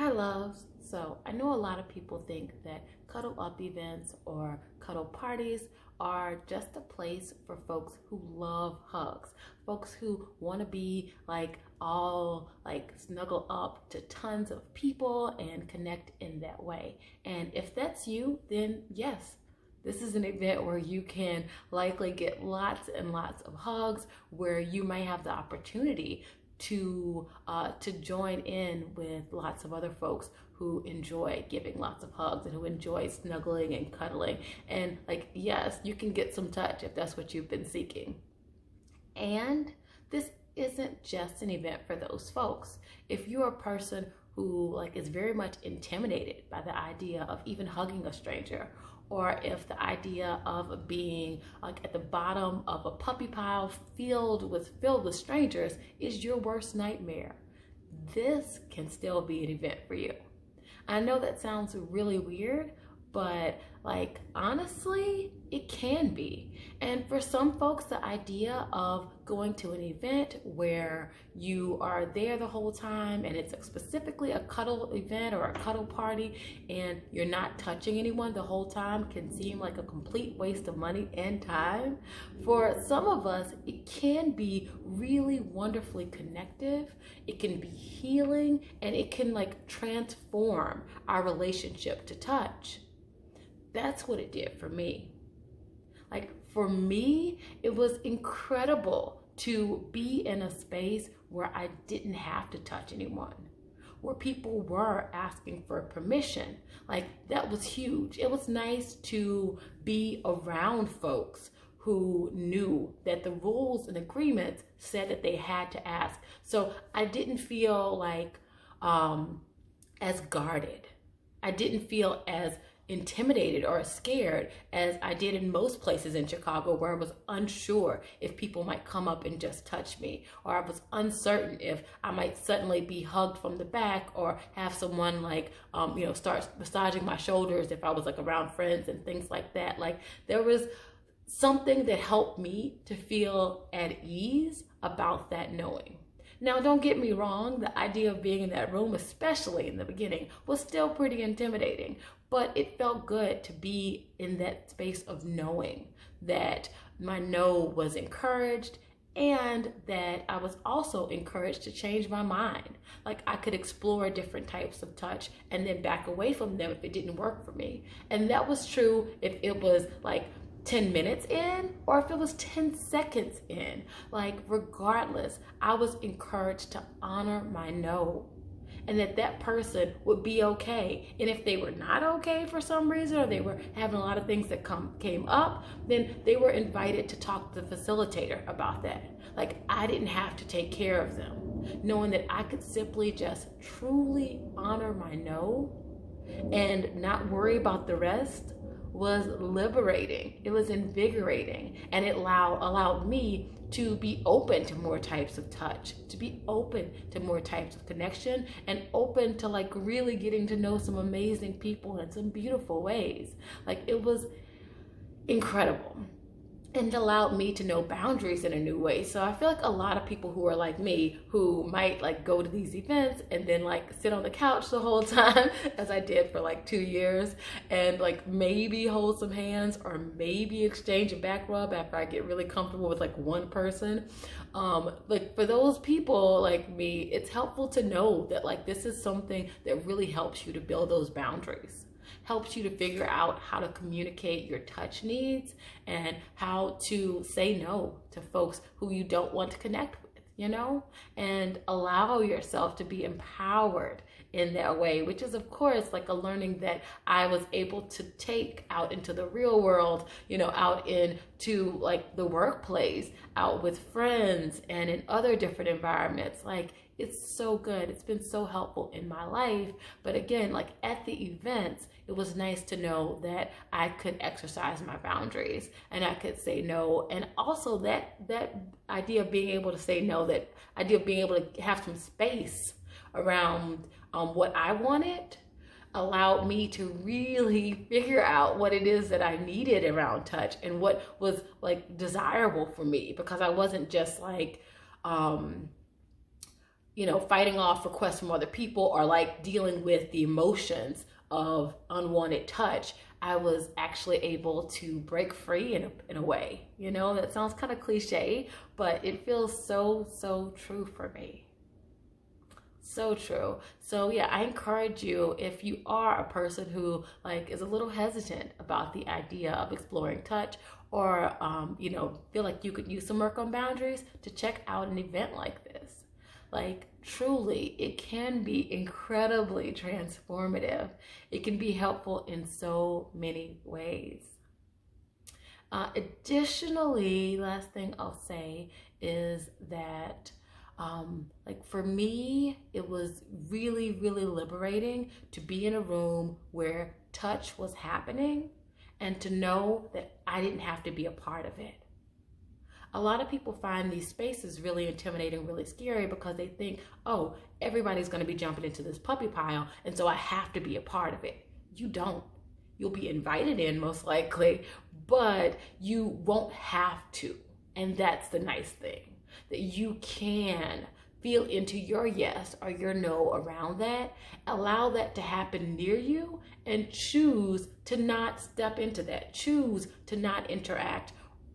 Hi, loves. So, I know a lot of people think that cuddle up events or cuddle parties are just a place for folks who love hugs, folks who want to be like all like snuggle up to tons of people and connect in that way. And if that's you, then yes. This is an event where you can likely get lots and lots of hugs, where you may have the opportunity to join in with lots of other folks who enjoy giving lots of hugs and who enjoy snuggling and cuddling. And like, yes, you can get some touch if that's what you've been seeking. And this isn't just an event for those folks. If you're a person who like is very much intimidated by the idea of even hugging a stranger, or if the idea of being like at the bottom of a puppy pile filled with strangers is your worst nightmare, this can still be an event for you. I know that sounds really weird, but like honestly, it can be. And for some folks, the idea of going to an event where you are there the whole time and it's specifically a cuddle event or a cuddle party and you're not touching anyone the whole time can seem like a complete waste of money and time. For some of us, it can be really wonderfully connective. It can be healing, and it can like transform our relationship to touch. That's what it did for me. Like for me, it was incredible to be in a space where I didn't have to touch anyone, where people were asking for permission. Like that was huge. It was nice to be around folks who knew that the rules and agreements said that they had to ask. So I didn't feel like as guarded. I didn't feel as intimidated or scared as I did in most places in Chicago, where I was unsure if people might come up and just touch me, or I was uncertain if I might suddenly be hugged from the back or have someone like start massaging my shoulders if I was like around friends and things like that. Like there was something that helped me to feel at ease about that knowing. Now, don't get me wrong, the idea of being in that room, especially in the beginning, was still pretty intimidating, but it felt good to be in that space of knowing that my no was encouraged and that I was also encouraged to change my mind. Like I could explore different types of touch and then back away from them if it didn't work for me. And that was true if it was like 10 minutes in or if it was 10 seconds in. Like regardless, I was encouraged to honor my no, and that person would be okay. And if they were not okay for some reason, or they were having a lot of things that came up, then they were invited to talk to the facilitator about that. Like I didn't have to take care of them. Knowing that I could simply just truly honor my no and not worry about the rest was liberating. It was invigorating, and it allowed me to be open to more types of touch, to be open to more types of connection, and open to like really getting to know some amazing people in some beautiful ways. Like it was incredible. And it allowed me to know boundaries in a new way. So I feel like a lot of people who are like me, who might like go to these events and then like sit on the couch the whole time, as I did for like 2 years, and like maybe hold some hands or maybe exchange a back rub after I get really comfortable with like one person. Like for those people like me, it's helpful to know that like this is something that really helps you to build those boundaries, helps you to figure out how to communicate your touch needs and how to say no to folks who you don't want to connect with, and allow yourself to be empowered in that way, which is of course like a learning that I was able to take out into the real world, out into like the workplace, out with friends and in other different environments. Like it's so good. It's been so helpful in my life. But again, like at the events, it was nice to know that I could exercise my boundaries and I could say no. And also that idea of being able to say no, that idea of being able to have some space around what I wanted, allowed me to really figure out what it is that I needed around touch and what was like desirable for me, because I wasn't just like, fighting off requests from other people or like dealing with the emotions of unwanted touch, I was actually able to break free in a way. That sounds kind of cliche, but it feels so true for me. So true. So yeah, I encourage you, if you are a person who like is a little hesitant about the idea of exploring touch, or feel like you could use some work on boundaries, to check out an event like this. Like truly, it can be incredibly transformative. It can be helpful in so many ways. Additionally, last thing I'll say is that like for me, it was really liberating to be in a room where touch was happening and to know that I didn't have to be a part of it. A lot of people find these spaces really intimidating, really scary, because they think, oh, everybody's going to be jumping into this puppy pile, and so I have to be a part of it. You don't. You'll be invited in most likely, but you won't have to. And that's the nice thing, that you can feel into your yes or your no around that, allow that to happen near you, and choose to not step into that, choose to not interact,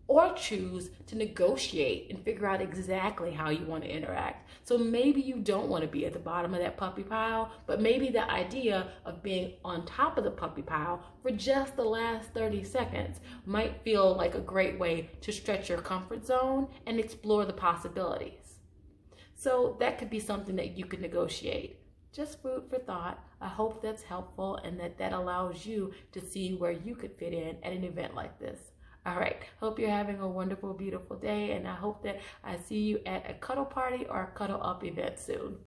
or choose to negotiate and figure out exactly how you want to interact. So maybe you don't want to be at the bottom of that puppy pile, but maybe the idea of being on top of the puppy pile for just the last 30 seconds might feel like a great way to stretch your comfort zone and explore the possibilities. So that could be something that you could negotiate. Just food for thought. I hope that's helpful and that allows you to see where you could fit in at an event like this. All right, hope you're having a wonderful, beautiful day, and I hope that I see you at a cuddle party or a cuddle up event soon.